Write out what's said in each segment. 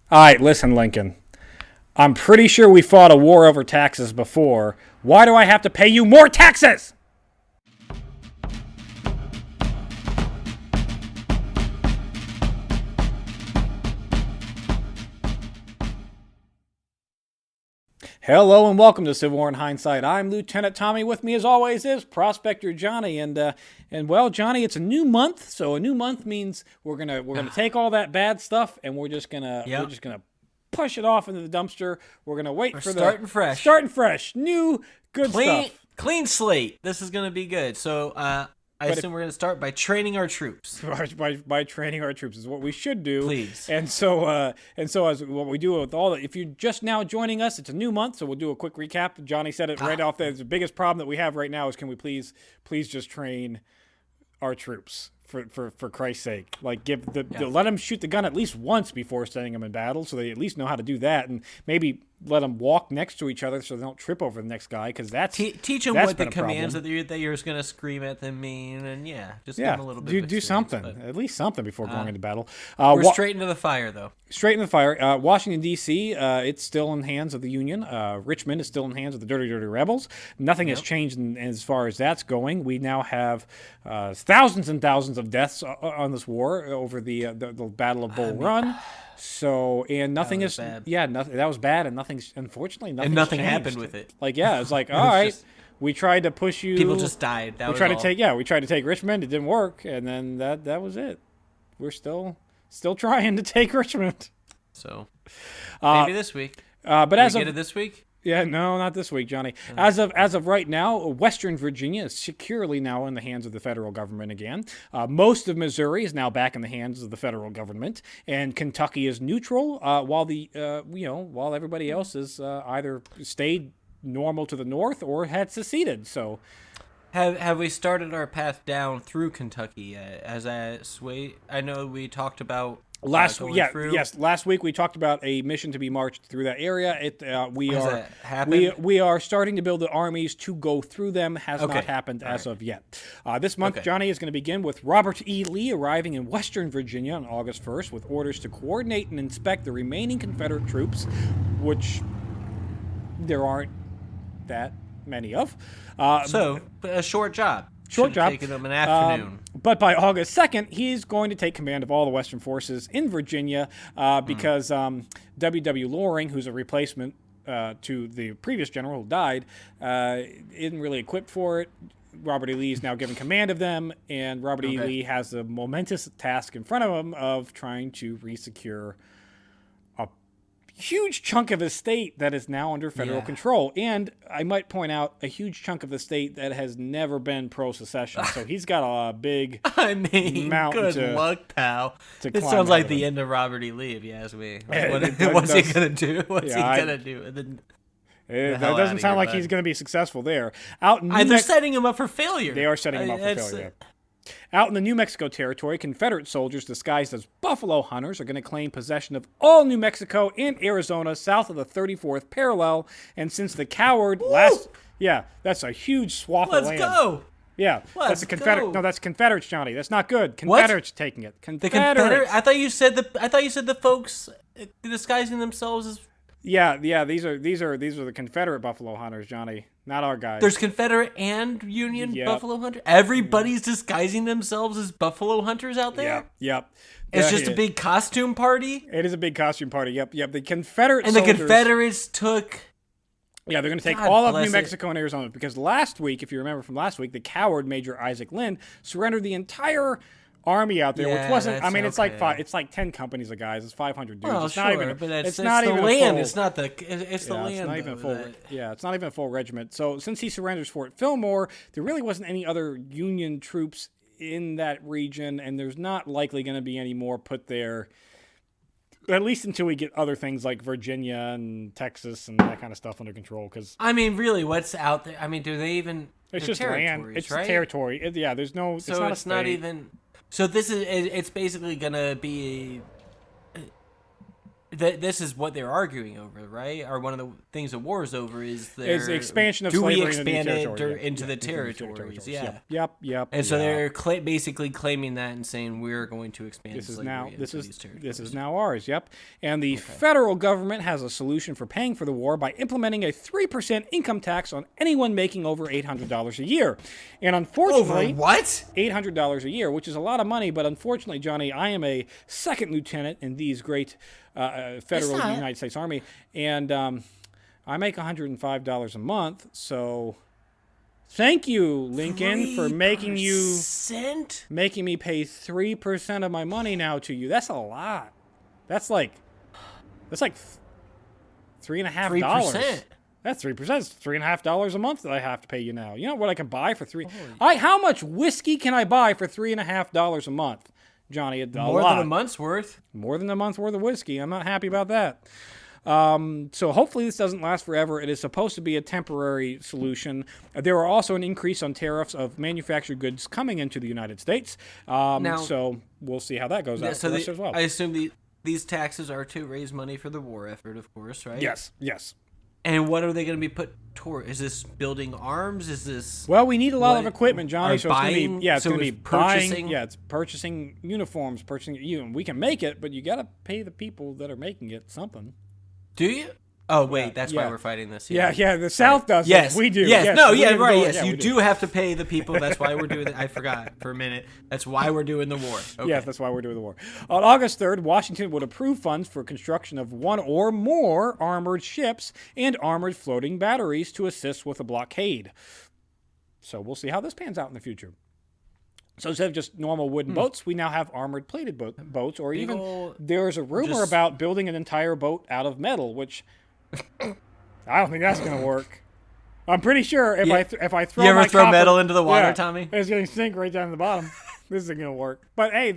All right, listen, Lincoln. I'm pretty sure we fought a war over taxes before. Why do I have to pay you more taxes? Hello and welcome to Civil War in Hindsight. I'm Lieutenant Tommy. With me, as always, is Prospector Johnny. And well, Johnny, it's a new month, so a new month means we're gonna take all that bad stuff and we're just gonna push it off into the dumpster. We're gonna wait for starting fresh. starting fresh, new good Clean, stuff. clean slate. This is going to be good. So I assume we're going to start by training our troops. By training our troops is what we should do. Please. And so as what we do with all that, if you're just now joining us, it's a new month, so we'll do a quick recap. Johnny said it right off. The biggest problem that we have right now is can we please just train our troops for Christ's sake? Like let them shoot the gun at least once before sending them in battle, so they at least know how to do that, and maybe let them walk next to each other so they don't trip over the next guy, because that's teach them that's what the been a problem. commands that you're going to scream at them mean, and just give them a little bit. Do something, but at least something before going into battle. we're straight into the fire, though. Straight in the fire. Washington, D.C., it's still in the hands of the Union. Richmond is still in the hands of the dirty rebels. Nothing has changed as far as that's going. We now have thousands and thousands of deaths on this war over the Battle of Bull Run. So, and nothing is, nothing, that was bad, and unfortunately, nothing changed. happened with it. Like, it's like, all right, we tried to push you. People just died. We tried to take Richmond. It didn't work, and then that was it. We're still trying to take Richmond. So, maybe this week. But Did as we of get it this week? Yeah, no, not this week, Johnny. As of right now, Western Virginia is securely now in the hands of the federal government again. Most of Missouri is now back in the hands of the federal government, and Kentucky is neutral, while everybody else is either stayed normal to the north or had seceded. So, have we started our path down through Kentucky I know we talked about. Last week we talked about a mission to be marched through that area. We are starting to build the armies to go through them. Has not happened as of yet. This month, Johnny is going to begin with Robert E. Lee arriving in Western Virginia on August 1st with orders to coordinate and inspect the remaining Confederate troops, which there aren't that many of. So a short job. Short job. Taken them an afternoon. But by August 2nd, he's going to take command of all the Western forces in Virginia because W.W. Loring, who's a replacement to the previous general who died, isn't really equipped for it. Robert E. Lee is now given command of them, and Robert E. Lee has the momentous task in front of him of trying to resecure a huge chunk of his state that is now under federal control. And I might point out a huge chunk of the state that has never been pro-secession. So he's got a big mountain good luck, pal. It climb sounds like over. the end of Robert E. Lee, if you ask me. What's he going to do? What's he going to do? That doesn't sound like he's going to be successful there. They're setting him up for failure. They are setting him up for failure. Out in the New Mexico territory, Confederate soldiers disguised as buffalo hunters are going to claim possession of all New Mexico and Arizona south of the 34th parallel. And since the coward that's a huge swath of land. Let's go. Yeah, that's the Confederate. No, that's Confederates, Johnny. That's not good. Confederates taking it. Confederates. I thought you said the folks disguising themselves as. Yeah. These are the Confederate buffalo hunters, Johnny. Not our guys. There's Confederate and Union buffalo hunters. Everybody's disguising themselves as buffalo hunters out there. Yep. It's just a big costume party. It is a big costume party. Yep. The Confederate and soldiers, the Confederates took. Yeah, they're going to take all of New Mexico and Arizona because last week, if you remember from last week, the coward Major Isaac Lynn surrendered the entire army out there, which wasn't. I mean, it's like it's like 10 companies of guys. It's 500 dudes. Well, it's not even. But it's not the even land. Full, it's not the. It's the land. It's not even a full. It's not even a full regiment. So since he surrenders Fort Fillmore, there really wasn't any other Union troops in that region, and there's not likely going to be any more put there. At least until we get other things like Virginia and Texas and that kind of stuff under control. Because I mean, really, what's out there? I mean, do they even? It's just land. It's territory. There's no. So it's not even. So this is. It's basically gonna be. this is what they're arguing over, right? Or one of the things the war is over is the expansion of do slavery we expand into yeah, the territories? Yeah. Yep. And so they're basically claiming that and saying we're going to expand This is slavery now into these territories. this is now ours. Yep. And the federal government has a solution for paying for the war by implementing a 3% income tax on anyone making over $800 a year. And unfortunately, over what? $800 a year, which is a lot of money, but unfortunately, Johnny, I am a second lieutenant in these great federal United States Army, and I make $105 a month. So, thank you, Lincoln, for making me pay 3% of my money now to you. That's a lot. That's like $3.50. 3%. That's 3%. It's $3.50 a month that I have to pay you now. You know what I can buy for how much whiskey can I buy for $3.50 a month, Johnny? More than a month's worth. More than a month's worth of whiskey. I'm not happy about that. So hopefully this doesn't last forever. It is supposed to be a temporary solution. There are also an increase on tariffs of manufactured goods coming into the United States. So we'll see how that goes out for us as well. I assume these taxes are to raise money for the war effort, of course, right? Yes. And what are they going to be put toward? Is this building arms? Is this... Well, we need a lot of equipment, Johnny. So buying, it's going to be purchasing. Buying. Yeah, it's purchasing uniforms, we can make it, but you got to pay the people that are making it something. Do you? Oh, wait, that's why we're fighting this. Yeah, the South does. Yes, we do. Yes, you do have to pay the people. That's why we're doing it. I forgot for a minute. That's why we're doing the war. Okay. Yes, that's why we're doing the war. On August 3rd, Washington would approve funds for construction of one or more armored ships and armored floating batteries to assist with a blockade. So we'll see how this pans out in the future. So instead of just normal wooden boats, we now have armored plated boats, or there's a rumor about building an entire boat out of metal, which I don't think that's going to work. I'm pretty sure if I throw you ever my throw copper, metal into the water, Tommy? It's going to sink right down to the bottom. This isn't going to work. But hey,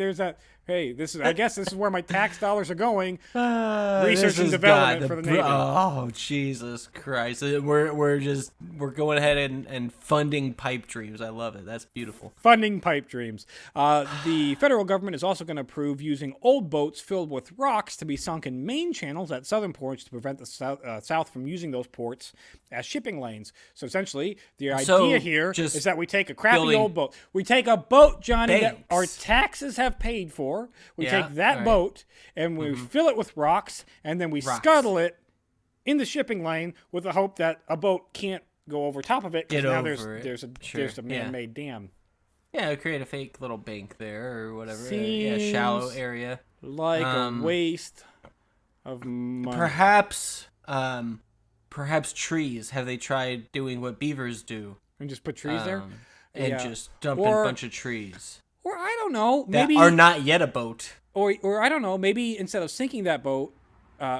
I guess this is where my tax dollars are going. Research and development for the Navy. Oh, Jesus Christ. We're going ahead and funding pipe dreams. I love it. That's beautiful. Funding pipe dreams. The federal government is also going to approve using old boats filled with rocks to be sunk in main channels at southern ports to prevent the South from using those ports as shipping lanes. So essentially, the idea here is that we take a crappy old boat. We take a boat, Johnny, that our taxes have paid for. We take that boat and we fill it with rocks, and then we scuttle it in the shipping lane with the hope that a boat can't go over top of it, because now there's a man-made dam. Yeah, create a fake little bank there or whatever. Seems shallow area. Like a waste of money. Perhaps trees. Have they tried doing what beavers do? And just put trees there? And just dump in a bunch of trees. Or I don't know, maybe that are not yet a boat. Or I don't know, maybe instead of sinking that boat,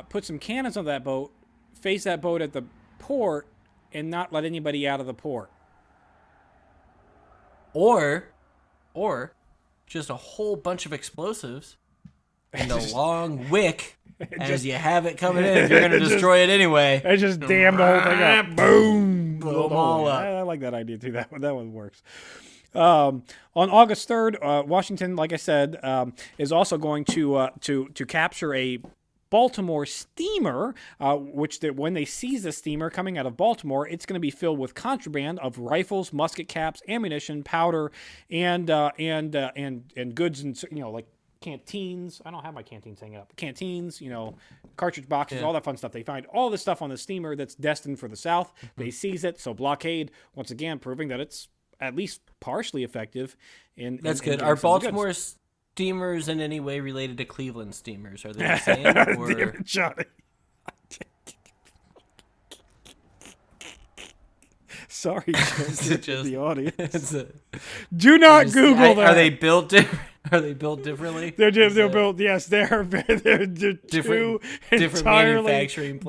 put some cannons on that boat, face that boat at the port, and not let anybody out of the port. Or just a whole bunch of explosives and a long wick as you have it coming in. You're going to destroy it anyway. And just dam the whole thing up. Boom! Blow them all up. I like that idea too. That one works. On August 3rd, Washington, like I said, is also going to capture a Baltimore steamer, when they seize the steamer coming out of Baltimore, it's going to be filled with contraband of rifles, musket caps, ammunition, powder, and goods, and like canteens. I don't have my canteens hanging up. Canteens, cartridge boxes, all that fun stuff. They find all this stuff on the steamer that's destined for the South. They seize it. So Blockade, once again, proving that it's at least partially effective. That's good. Are Baltimore steamers in any way related to Cleveland steamers? Are they the same? Damn it, Johnny. Sorry, just the audience. Do not Google that. Are they built different? Are they built differently? They're built. Yes, they're two different manufacturing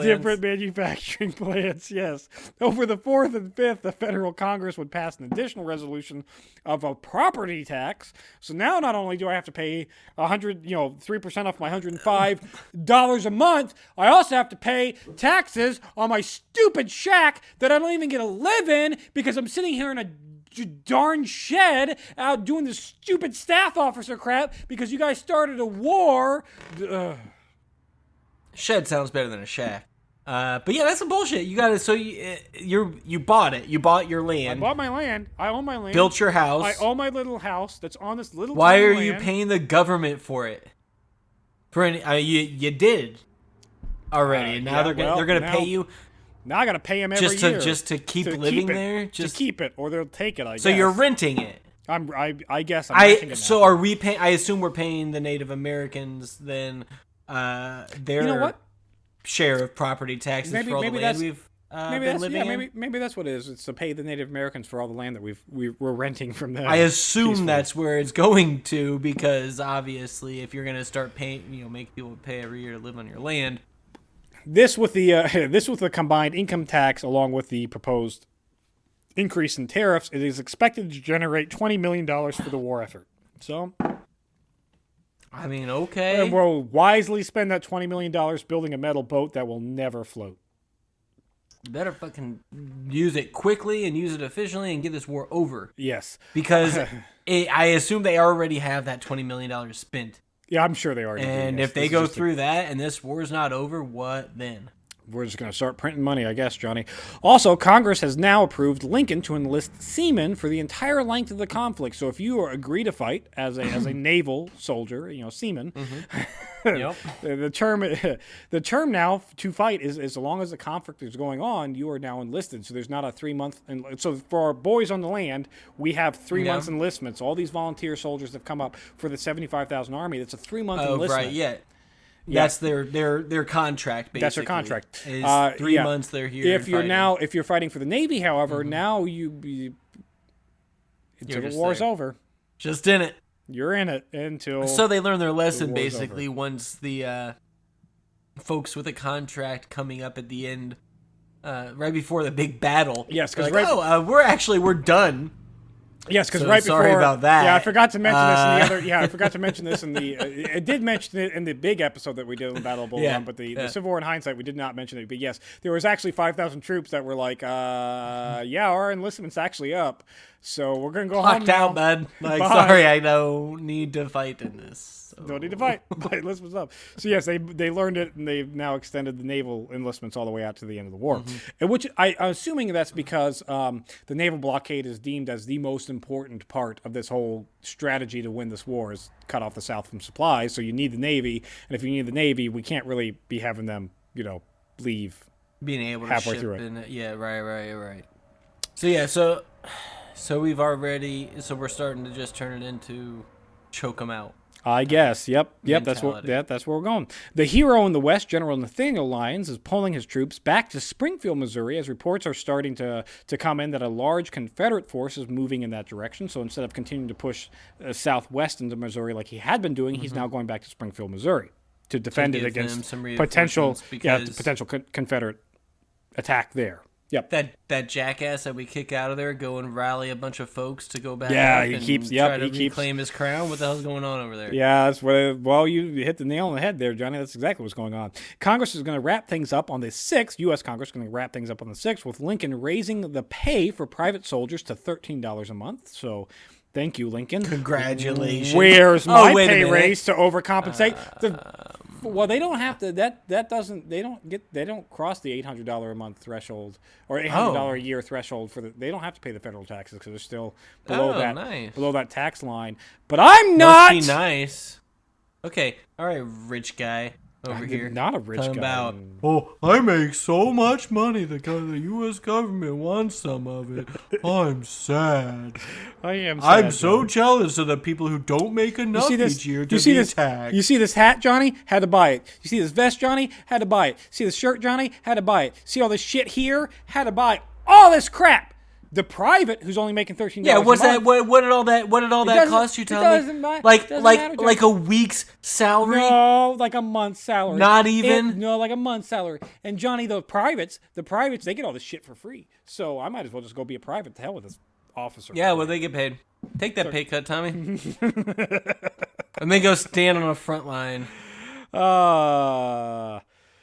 plants. Yes, over the 4th and 5th, the federal Congress would pass an additional resolution of a property tax. So now, not only do I have to pay 3% off my $105 a month, I also have to pay taxes on my stupid shack that I don't even get to live in because I'm sitting here in a darn shed out doing this stupid staff officer crap because you guys started a war. Shed sounds better than a shack. But yeah, that's some bullshit. You got it. So you bought it. You bought your land. I bought my land. I own my land. Built your house. I own my little house that's on this little. Why tiny are land. you paying the government for it? For any, you did already, and now they're gonna pay you. Now I gotta pay them every year just to keep living there. Just to keep it, or they'll take it. I guess. So you're renting it. I guess. I'm renting it now. So are we paying? I assume we're paying the Native Americans then their share of property taxes for all the land we've been living in. Maybe that's what it is. It's to pay the Native Americans for all the land that we're renting from them. I assume that's where it's going to, because obviously, if you're going to start paying, make people pay every year to live on your land. This with the combined income tax, along with the proposed increase in tariffs, it is expected to generate $20 million for the war effort. So, I mean, okay. And we'll wisely spend that $20 million building a metal boat that will never float. You better fucking use it quickly and use it efficiently and get this war over. Yes. Because I assume they already have that $20 million spent. Yeah, I'm sure they already do. And if they go through that and this war's not over, what then? We're just going to start printing money, I guess, Johnny. Also, Congress has now approved Lincoln to enlist seamen for the entire length of the conflict. So if you agree to fight as a naval soldier, seaman, Yep. the term now to fight is as long as the conflict is going on, you are now enlisted. So there's not a 3 month. So for our boys on the land, we have 3 months enlistments. All these volunteer soldiers have come up for the 75,000 Army. That's a 3 month enlistment. Right, yeah. That's their contract. Basically. That's their contract. Is 3 months they're here. If you're fighting for the Navy, however, now until the war's over. Just in it. You're in it until. So they learn their lesson basically once the folks with a contract coming up at the end, right before the big battle. Yes, because we're done. Yes, because right before. Sorry about that. Yeah, I forgot to mention this in the other. Yeah, I forgot to mention this in the. It did mention it in the big episode that we did on Battle of Bull Run, but the Civil War in hindsight, we did not mention it. But yes, there was actually 5,000 troops that were like, our enlistment's actually up, so we're gonna go home now. Out, bud. Like, sorry, I don't need to fight in this. So. Don't need to fight. My enlistment's up. So yes, they learned it, and they've now extended the naval enlistments all the way out to the end of the war. And which I'm assuming that's because the naval blockade is deemed as the most important part of this whole strategy to win this war, is cut off the South from supplies. So you need the Navy, and if you need the Navy, we can't really be having them, leave. Being able to halfway ship through it. Right. So yeah, so we've already, we're starting to just turn it into choke them out. I guess. Yep. That's where we're going. The hero in the West, General Nathaniel Lyons, is pulling his troops back to Springfield, Missouri, as reports are starting to come in that a large Confederate force is moving in that direction. So instead of continuing to push southwest into Missouri like he had been doing, he's now going back to Springfield, Missouri, to defend it against potential Confederate attack there. Yep. That jackass that we kick out of there, go and rally a bunch of folks to go back. Yeah, he keeps reclaim his crown. What the hell's going on over there? Yeah, that's what. You hit the nail on the head there, Johnny. That's exactly what's going on. Congress is going to wrap things up on the 6th. U.S. Congress is going to wrap things up on the 6th with Lincoln raising the pay for private soldiers to $13 a month. So. Thank you, Lincoln. Congratulations. Where's my pay raise to overcompensate? Well, they don't have to. That doesn't. They don't cross the $800 a month threshold or $800 a year threshold for the. They don't have to pay the federal taxes because they're still below below that tax line. But I'm not. Must be nice. Okay, all right, rich guy over here. Not a rich guy. About, I make so much money that the U.S. government wants some of it. I'm sad. I am sad. I'm so jealous of the people who don't make enough each year to be taxed. You see this hat, Johnny? Had to buy it. You see this vest, Johnny? Had to buy it. See this shirt, Johnny? Had to buy it. See all this shit here? Had to buy all this crap. The private, who's only making $13. Yeah, what's that? What did all that cost you? Tell me. Like a week's salary? No, like a month's salary. Not even. Like a month's salary. And Johnny, the privates, they get all this shit for free. So I might as well just go be a private. To hell with this officer. Yeah, well, they get paid. Take that pay cut, Tommy. And then go stand on the front line.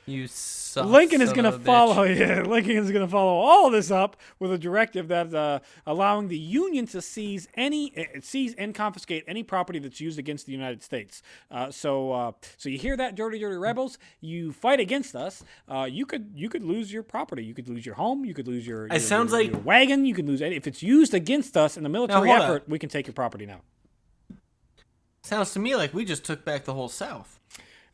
You suck. Lincoln is son going of to a follow. bitch. Yeah, Lincoln is going to follow all this up with a directive that allowing the Union to seize and confiscate any property that's used against the United States. So you hear that, dirty rebels? You fight against us. You could lose your property. You could lose your home. You could lose your wagon. You could lose if it's used against us in a military effort. We can take your property now. Sounds to me like we just took back the whole South.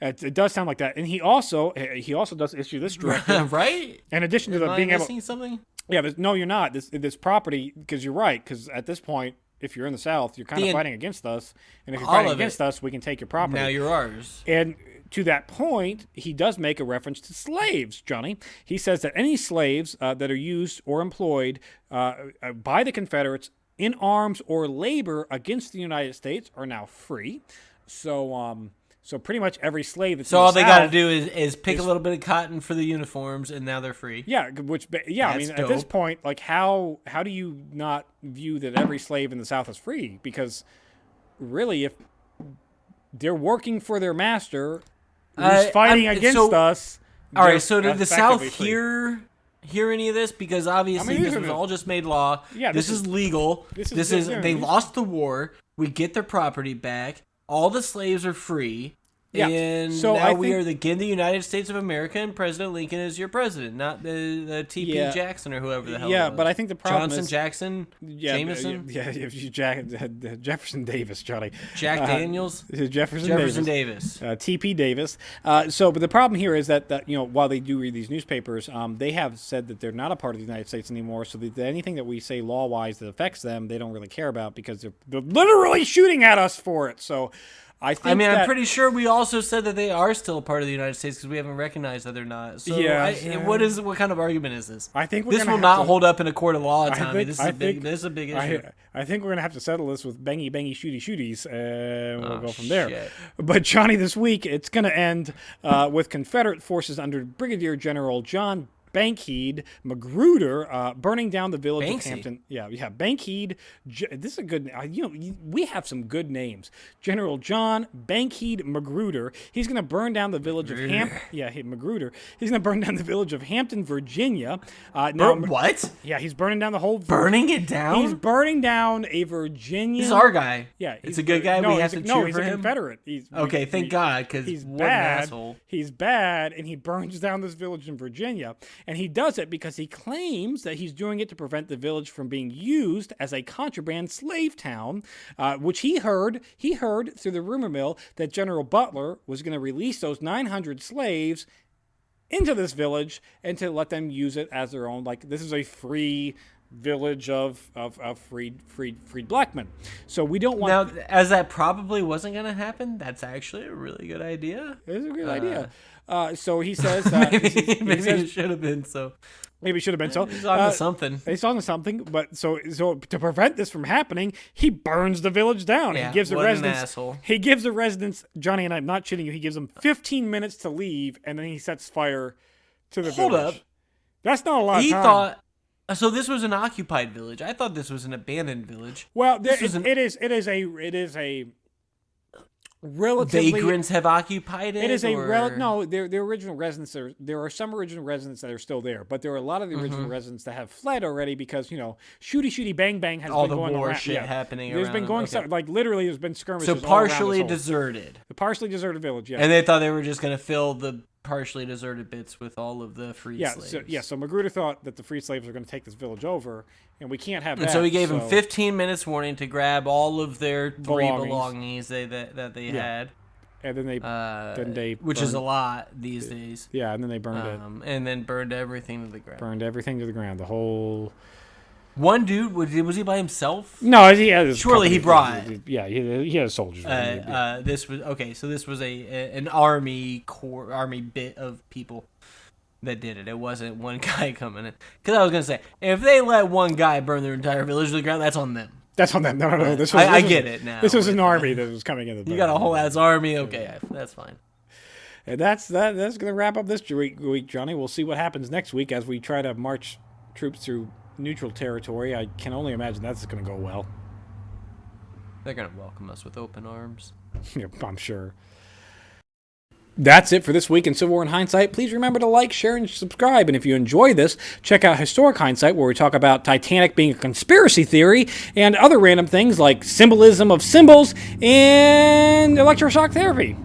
It does sound like that, and he also does issue this directive, right? In addition to being able, something. Yeah, no, you're not. This property, because you're right. Because at this point, if you're in the South, you're kind of fighting against us, and if you're fighting against us, we can take your property. Now you're ours. And to that point, he does make a reference to slaves, Johnny. He says that any slaves that are used or employed by the Confederates in arms or labor against the United States are now free. So pretty much every slave that's all they got to do is pick a little bit of cotton for the uniforms, and now they're free. Yeah, I mean, dope. At this point, like how do you not view that every slave in the South is free? Because really, if they're working for their master who's fighting against us, all right. So did the South hear any of this? Because obviously this was all just made law. Yeah, this is legal. This is they lost the war. We get their property back. All the slaves are free, and now we are again the United States of America, and President Lincoln is your president, not the T.P. Jackson or whoever the hell. Yeah, it was. But I think the problem Johnson, is Jackson, Jameson, Jefferson Davis, Johnny, Jack Daniels, Jefferson Davis, T.P. Davis. But the problem here is that while they do read these newspapers, they have said that they're not a part of the United States anymore. So that anything that we say law-wise that affects them, they don't really care about because they're literally shooting at us for it. So. I'm pretty sure we also said that they are still a part of the United States because we haven't recognized that they're not. So what kind of argument is this? I think this will not hold up in a court of law, Tommy. This is a big issue. I think we're gonna have to settle this with bangy shooties, and we'll go from there. Shit. But Johnny, this week it's gonna end with Confederate forces under Brigadier General John Bankhead Magruder burning down the village of Hampton. Yeah, Bankhead. This is a good. We have some good names. General John Bankhead Magruder. He's going to burn down the village of Hampton. Yeah, Magruder. He's going to burn down the village of Hampton, Virginia. What? Yeah, he's burning down the whole. Burning it down. He's burning down a Virginia. He's our guy. Yeah, it's a good guy. No, we have to cheer for he's a Confederate. Okay, thank God, because he's what bad. An asshole. He's bad, and he burns down this village in Virginia. And he does it because he claims that he's doing it to prevent the village from being used as a contraband slave town, which he heard through the rumor mill that General Butler was going to release those 900 slaves into this village and to let them use it as their own. Like, this is a free village of freed black men. So we don't want... Now, as that probably wasn't going to happen, that's actually a really good idea. It's a good idea. So he says... maybe it should have been so. Maybe it should have been so. He's on to something. He's on to something. But so to prevent this from happening, he burns the village down. Yeah, he gives the residents... An asshole. He gives the residents... Johnny, and I'm not cheating you, he gives them 15 minutes to leave, and then he sets fire to the village. Hold up. That's not a lot of time. He thought... So this was an occupied village. I thought this was an abandoned village. Well, it is a relatively... Vagrants have occupied it? It is no, they're original residents. There are some original residents that are still there, but there are a lot of the original residents that have fled already because, shooty, bang has all been going around. All the war shit happening There's been going, like literally there's been skirmishes. So partially deserted. The partially deserted village, yeah. And they thought they were just going to fill the partially deserted bits with all of the freed slaves. So Magruder thought that the freed slaves were going to take this village over, and we can't have that. And so he gave them 15 minutes warning to grab all of their belongings that they had. And then they which is a lot these days. Yeah, and then they burned it. And then burned everything to the ground. Burned everything to the ground. The whole... One dude, was he by himself? No, he had surely he brought. Yeah, he had soldiers. This was okay. So this was an army bit of people that did it. It wasn't one guy coming in. Because I was gonna say, if they let one guy burn their entire village to the ground, that's on them. That's on them. No. I get it now. This was an army that was coming in. You got a whole ass army. Okay, that's fine. And that's gonna wrap up this week, Johnny. We'll see what happens next week as we try to march troops through neutral territory. I can only imagine that's going to go well. They're going to welcome us with open arms. Yeah, I'm sure. That's it for this week in Civil War in Hindsight. Please remember to like, share, and subscribe. And if you enjoy this, check out Historic Hindsight, where we talk about Titanic being a conspiracy theory and other random things like symbolism of symbols and electroshock therapy.